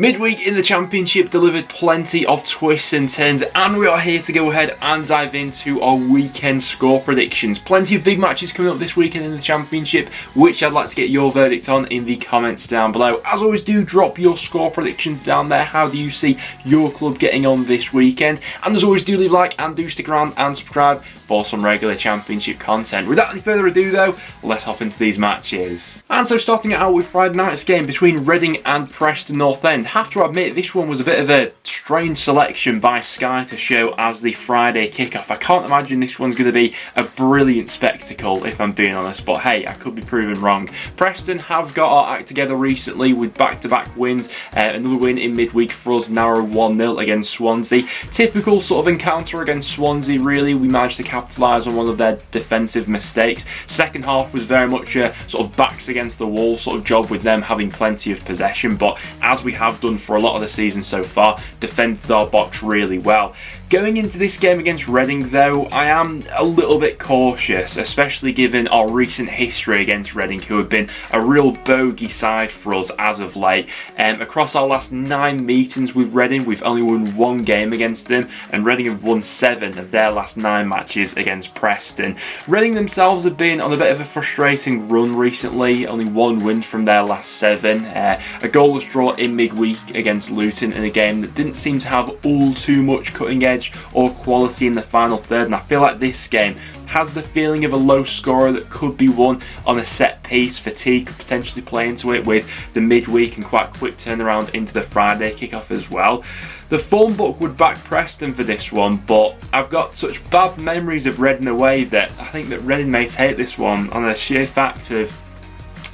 Midweek in the Championship delivered plenty of twists and turns, and we are here to go ahead and dive into our weekend score predictions. Plenty of big matches coming up this weekend in the Championship, which I'd like to get your verdict on in the comments down below. As always, do drop your score predictions down there. How do you see your club getting on this weekend? And as always, do leave a like and do stick around and subscribe for some regular Championship content. Without any further ado though, let's hop into these matches. And so starting it out with Friday night's game between Reading and Preston North End. Have to admit, this one was a bit of a strange selection by Sky to show as the Friday kickoff. I can't imagine this one's going to be a brilliant spectacle, if I'm being honest, but hey, I could be proven wrong. Preston have got our act together recently with back-to-back wins. Another win in midweek for us, narrow 1-0 against Swansea. Typical sort of encounter against Swansea, really. We managed to capitalise on one of their defensive mistakes. Second half was very much a sort of backs against the wall sort of job with them having plenty of possession, but as we have done for a lot of the season so far, defended our box really well. Going into this game against Reading though, I am a little bit cautious, especially given our recent history against Reading, who have been a real bogey side for us as of late. Across our last 9 meetings with Reading, we've only won 1 game against them, and Reading have won 7 of their last 9 matches against Preston. Reading themselves have been on a bit of a frustrating run recently, only 1 win from their last 7. A goalless draw in midweek against Luton in a game that didn't seem to have all too much cutting edge or quality in the final third, and I feel like this game has the feeling of a low scorer that could be won on a set piece. Fatigue could potentially play into it with the midweek and quite a quick turnaround into the Friday kickoff as well. The form book would back Preston for this one, but I've got such bad memories of Reading away that I think that Reading may take this one on the sheer fact of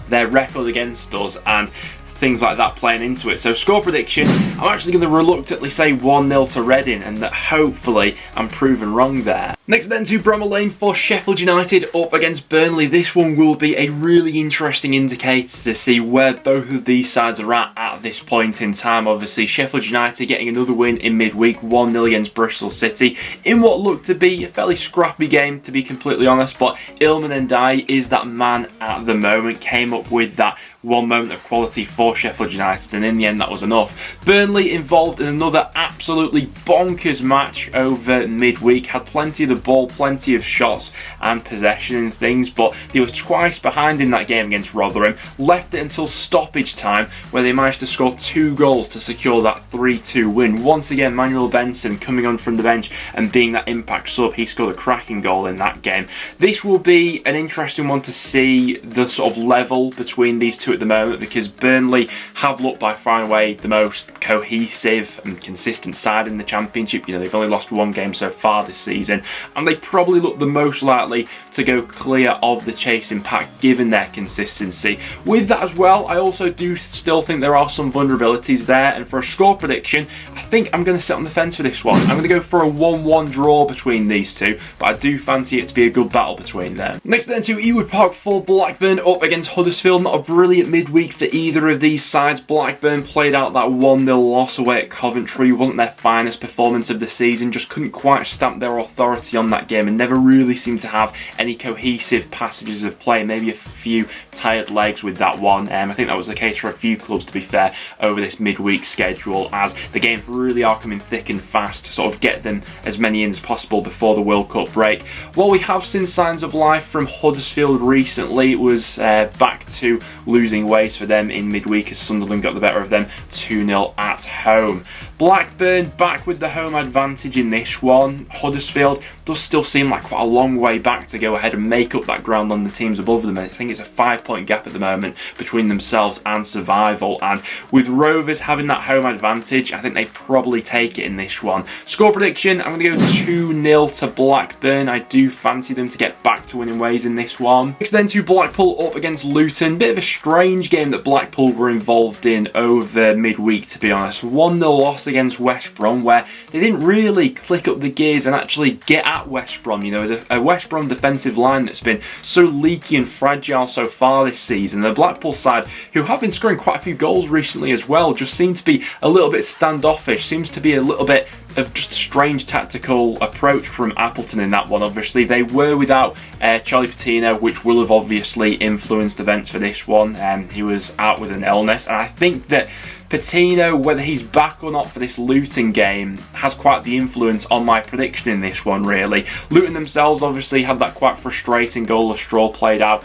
their record against us and things like that playing into it. So score prediction, I'm actually going to reluctantly say 1-0 to Reading, and that hopefully I'm proven wrong there. Next then to Bramall Lane for Sheffield United up against Burnley. This one will be a really interesting indicator to see where both of these sides are at this point in time. Obviously Sheffield United getting another win in midweek, 1-0 against Bristol City in what looked to be a fairly scrappy game, to be completely honest, but Ilman Ndiaye is that man at the moment, came up with that one moment of quality for Sheffield United, and in the end that was enough. Burnley involved in another absolutely bonkers match over midweek, had plenty of the ball, plenty of shots and possession and things, but they were twice behind in that game against Rotherham, left it until stoppage time where they managed to score 2 goals to secure that 3-2 win. Once again, Manuel Benson coming on from the bench and being that impact sub, he scored a cracking goal in that game. This will be an interesting one to see the sort of level between these two at the moment, because Burnley have looked by far and away the most cohesive and consistent side in the Championship. You know, they've only lost 1 game so far this season, and they probably look the most likely to go clear of the chasing pack given their consistency. With that as well, I also do still think there are some vulnerabilities there, and for a score prediction, I think I'm going to sit on the fence for this one. I'm going to go for a 1-1 draw between these two, but I do fancy it to be a good battle between them. Next then to Ewood Park for Blackburn up against Huddersfield. Not a brilliant midweek for either of these sides. Blackburn played out that 1-0 loss away at Coventry. Wasn't their finest performance of the season, just couldn't quite stamp their authority on that game and never really seemed to have any cohesive passages of play, maybe a few tired legs with that one. I think that was the case for a few clubs, to be fair, over this midweek schedule, as the games really are coming thick and fast to sort of get them as many in as possible before the World Cup break. While we have seen signs of life from Huddersfield recently, it was back to losing ways for them in midweek as Sunderland got the better of them 2-0 at home. Blackburn back with the home advantage in this one. Huddersfield does still seem like quite a long way back to go ahead and make up that ground on the teams above them. I think it's a 5-point gap at the moment between themselves and survival, and with Rovers having that home advantage, I think they probably take it in this one. Score prediction, I'm going to go 2-0 to Blackburn. I do fancy them to get back to winning ways in this one. Next then to Blackpool up against Luton. Bit of a strange game that Blackpool were involved in over midweek, to be honest. 1-0 loss against West Brom, where they didn't really click up the gears and actually get at West Brom. You know, a West Brom defensive line that's been so leaky and fragile so far this season. The Blackpool side, who have been scoring quite a few goals recently as well, just seem to be a little bit standoffish, seems to be a little bit of just a strange tactical approach from Appleton in that one. Obviously they were without Charlie Patino, which will have obviously influenced events for this one. He was out with an illness, and I think that Patino, whether he's back or not for this Luton game, has quite the influence on my prediction in this one, really. Luton themselves obviously had that quite frustrating goalless draw played out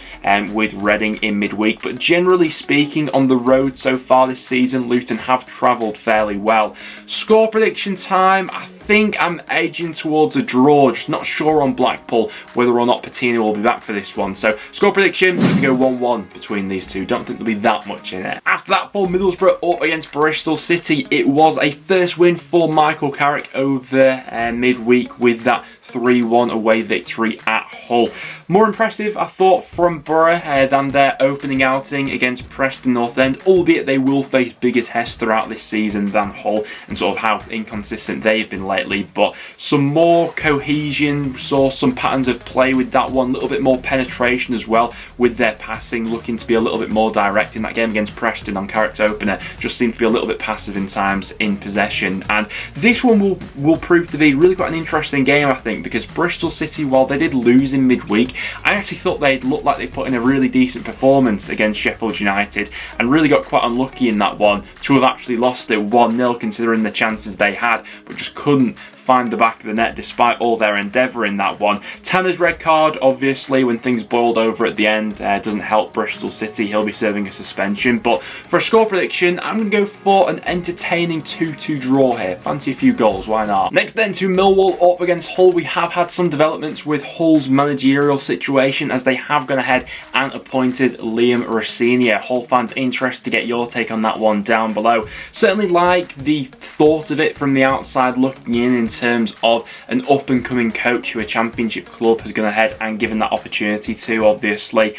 with Reading in midweek, but generally speaking, on the road so far this season, Luton have travelled fairly well. Score prediction time, I think I'm edging towards a draw, just not sure on Blackpool whether or not Patino will be back for this one. So score prediction, we go 1-1 between these two. Don't think there'll be that much in it. After that, for Middlesbrough up against Bristol City, it was a first win for Michael Carrick over midweek with that 3-1 away victory at Hull. More impressive, I thought, from Borough than their opening outing against Preston North End, albeit they will face bigger tests throughout this season than Hull and sort of how inconsistent they've been lately. But some more cohesion, saw some patterns of play with that one, a little bit more penetration as well with their passing, looking to be a little bit more direct in that game against Preston on Carrick's opener. Just seemed to be a little bit passive in times in possession. And this one will prove to be really quite an interesting game, I think, because Bristol City, while they did lose in midweek, I actually thought they'd looked like they put in a really decent performance against Sheffield United and really got quite unlucky in that one to have actually lost it 1-0 considering the chances they had, but just couldn't find the back of the net despite all their endeavour in that one. Tanner's red card, obviously, when things boiled over at the end, doesn't help Bristol City. He'll be serving a suspension. But for a score prediction, I'm going to go for an entertaining 2-2 draw here. Fancy a few goals, why not? Next then to Millwall up against Hull. We have had some developments with Hull's managerial situation as they have gone ahead and appointed Liam Rossini. Hull fans, interested to get your take on that one down below. Certainly like the thought of it from the outside looking in terms of an up-and-coming coach who a championship club has gone ahead and given that opportunity to, obviously.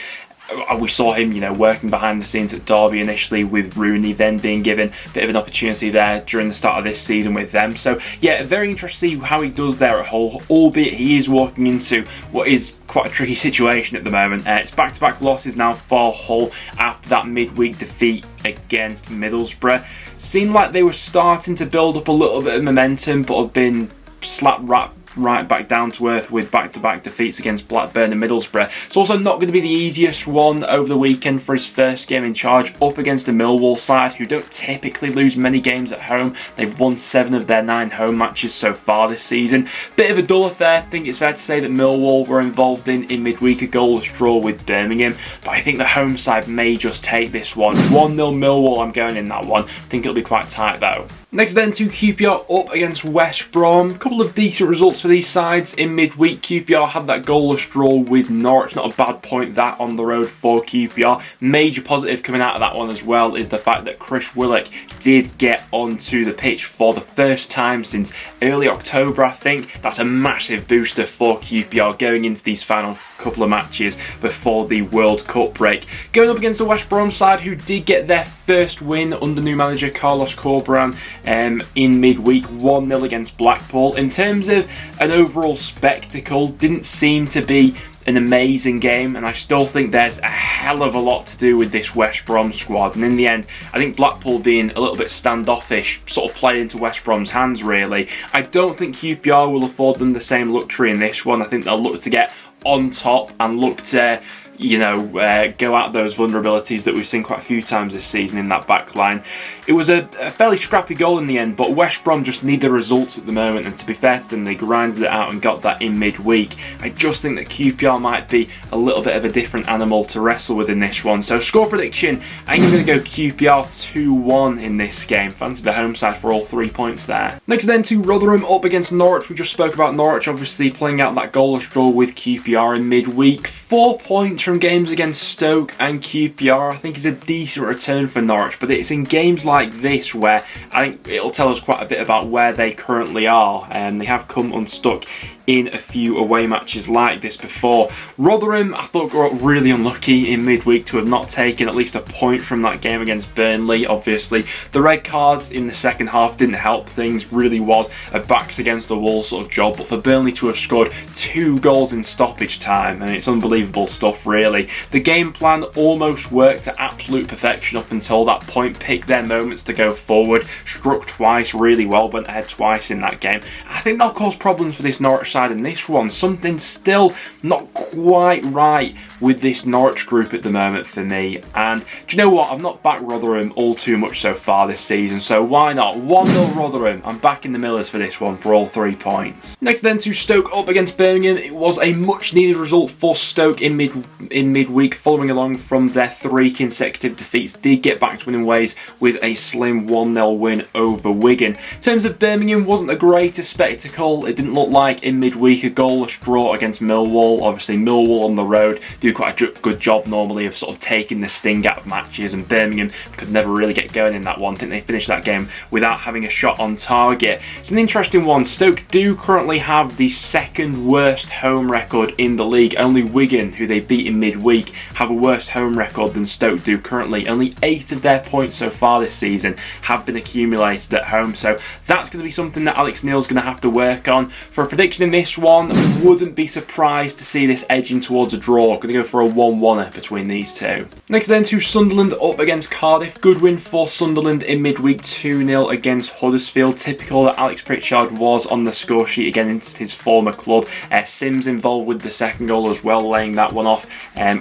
We saw him, working behind the scenes at Derby initially with Rooney, then being given a bit of an opportunity there during the start of this season with them. So, yeah, very interesting to see how he does there at Hull, albeit he is walking into what is quite a tricky situation at the moment. It's back-to-back losses now for Hull after that midweek defeat against Middlesbrough. Seemed like they were starting to build up a little bit of momentum, but have been slapped right back down to earth with back-to-back defeats against Blackburn and Middlesbrough. It's also not going to be the easiest one over the weekend for his first game in charge, up against a Millwall side who don't typically lose many games at home. They've won 7 of their 9 home matches so far this season. Bit of a dull affair. I think it's fair to say that Millwall were involved in midweek, a goalless draw with Birmingham, but I think the home side may just take this one. 1-0 Millwall, I'm going in that one. I think it'll be quite tight though. Next then to QPR up against West Brom. A couple of decent results for these sides in midweek. QPR had that goalless draw with Norwich. Not a bad point that on the road for QPR. Major positive coming out of that one as well is the fact that Chris Willock did get onto the pitch for the first time since early October, I think. That's a massive booster for QPR going into these final couple of matches before the World Cup break. Going up against the West Brom side who did get their first win under new manager Carlos Corberán in midweek, 1-0 against Blackpool. In terms of an overall spectacle, didn't seem to be an amazing game, and I still think there's a hell of a lot to do with this West Brom squad. And in the end, I think Blackpool being a little bit standoffish sort of played into West Brom's hands, really. I don't think QPR will afford them the same luxury in this one. I think they'll look to get on top and look to go at those vulnerabilities that we've seen quite a few times this season in that back line. It was a fairly scrappy goal in the end, but West Brom just need the results at the moment, and to be fair to them, they grinded it out and got that in midweek. I just think that QPR might be a little bit of a different animal to wrestle with in this one. So score prediction, I'm going to go QPR 2-1 in this game. Fancy the home side for all 3 points there. Next then to Rotherham up against Norwich. We just spoke about Norwich obviously playing out that goalless draw with QPR in midweek. 4 points from games against Stoke and QPR I think is a decent return for Norwich, but it's in games like this where I think it'll tell us quite a bit about where they currently are, and they have come unstuck in a few away matches like this before. Rotherham, I thought, got really unlucky in midweek to have not taken at least a point from that game against Burnley. Obviously, the red card in the second half didn't help things, really was a backs against the wall sort of job, but for Burnley to have scored 2 goals in stoppage time, and it's unbelievable stuff really. really. The game plan almost worked to absolute perfection up until that point, picked their moments to go forward, struck twice really well, went ahead twice in that game. I think that'll cause problems for this Norwich side in this one. Something's still not quite right with this Norwich group at the moment for me. And do you know what? I've not backed Rotherham all too much so far this season, so why not? 1-0 Rotherham. I'm back in the Millers for this one for all 3 points. Next then to Stoke up against Birmingham. It was a much needed result for Stoke in midweek, following along from their 3 consecutive defeats. Did get back to winning ways with a slim 1-0 win over Wigan. In terms of Birmingham, wasn't the greatest spectacle. It didn't look like in midweek a goalless draw against Millwall. Obviously Millwall on the road do quite a good job normally of sort of taking the sting out of matches, and Birmingham could never really get going in that one. I think they finished that game without having a shot on target. It's an interesting one. Stoke do currently have the 2nd worst home record in the league. Only Wigan, who they beat in midweek, have a worse home record than Stoke do currently. Only 8 of their points so far this season have been accumulated at home, so that's going to be something that Alex Neil's going to have to work on. For a prediction in this one, wouldn't be surprised to see this edging towards a draw. Going to go for a 1-1 between these two. Next then to Sunderland up against Cardiff. Good win for Sunderland in midweek, 2-0 against Huddersfield. Typical that Alex Pritchard was on the score sheet against his former club. Sims involved with the 2nd goal as well, laying that one off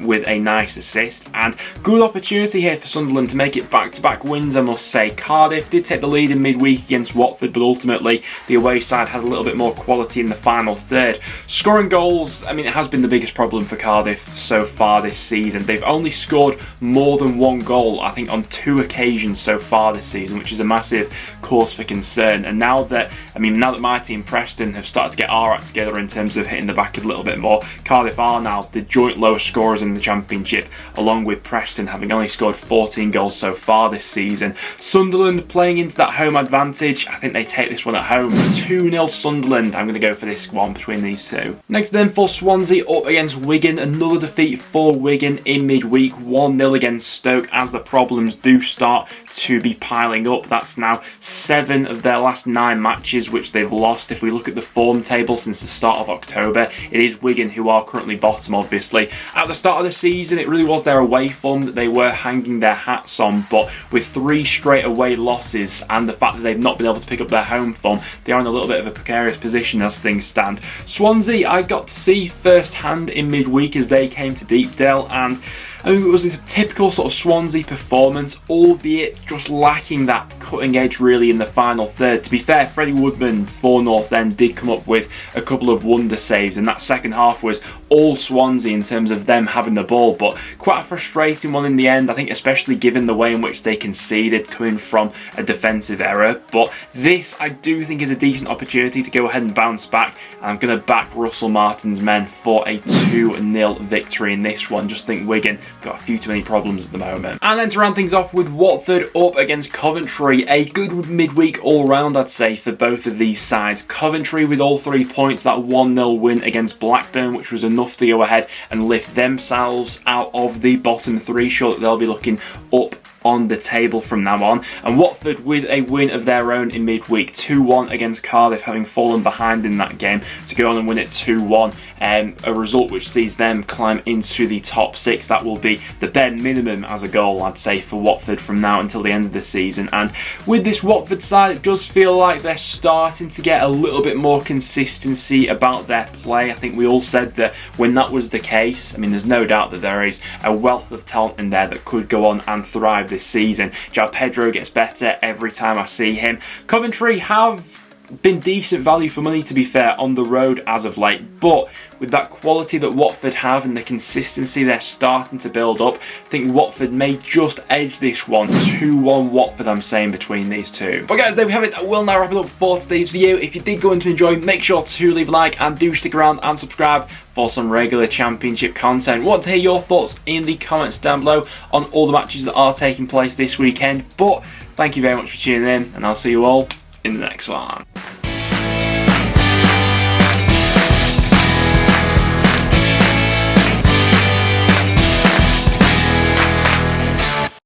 with a nice assist. And good opportunity here for Sunderland to make it back-to-back wins, I must say. Cardiff did take the lead in midweek against Watford, but ultimately the away side had a little bit more quality in the final third. Scoring goals, I mean, it has been the biggest problem for Cardiff so far this season. They've only scored more than 1 goal, I think, on 2 occasions so far this season, which is a massive cause for concern. And now that my team Preston have started to get our act together in terms of hitting the back a little bit more, Cardiff are now the joint lowest scorers in the Championship, along with Preston having only scored 14 goals so far this season. Sunderland playing into that home advantage. I think they take this one at home. 2-0 Sunderland. I'm going to go for this one between these two. Next then for Swansea up against Wigan. Another defeat for Wigan in midweek. 1-0 against Stoke as the problems do start to be piling up. That's now 7 of their last 9 matches which they've lost. If we look at the form table since the start of October, it is Wigan who are currently bottom, obviously. At the start of the season, it really was their away form that they were hanging their hats on, but with 3 straight away losses and the fact that they've not been able to pick up their home form, they are in a little bit of a precarious position as things stand. Swansea, I got to see firsthand in midweek as they came to Deepdale, and it was a typical sort of Swansea performance, albeit just lacking that cutting edge really in the final third. To be fair, Freddie Woodman for North End did come up with a couple of wonder saves, and that second half was all Swansea in terms of them having the ball, but quite a frustrating one in the end, I think, especially given the way in which they conceded coming from a defensive error. But this, I do think, is a decent opportunity to go ahead and bounce back. I'm going to back Russell Martin's men for a 2-0 victory in this one. Just think Wigan got a few too many problems at the moment. And then to round things off with Watford up against Coventry. A good midweek all round, I'd say, for both of these sides. Coventry with all 3 points, that 1-0 win against Blackburn, which was enough to go ahead and lift themselves out of the bottom 3. Sure that they'll be looking up on the table from now on. And Watford with a win of their own in midweek, 2-1 against Cardiff, having fallen behind in that game to go on and win it 2-1. A result which sees them climb into the top 6. That will be the bare minimum as a goal, I'd say, for Watford from now until the end of the season. And with this Watford side, it does feel like they're starting to get a little bit more consistency about their play. I think we all said that when that was the case, there's no doubt that there is a wealth of talent in there that could go on and thrive this season. João Pedro gets better every time I see him. Coventry have been decent value for money, to be fair, on the road as of late, but with that quality that Watford have and the consistency they're starting to build up, I think Watford may just edge this one. 2-1 Watford, I'm saying, between these two. But guys, there we have it. I will now wrap it up for today's video. If you did go on to enjoy, make sure to leave a like and do stick around and subscribe for some regular Championship content. Want to hear your thoughts in the comments down below on all the matches that are taking place this weekend. But thank you very much for tuning in, and I'll see you all in the next one.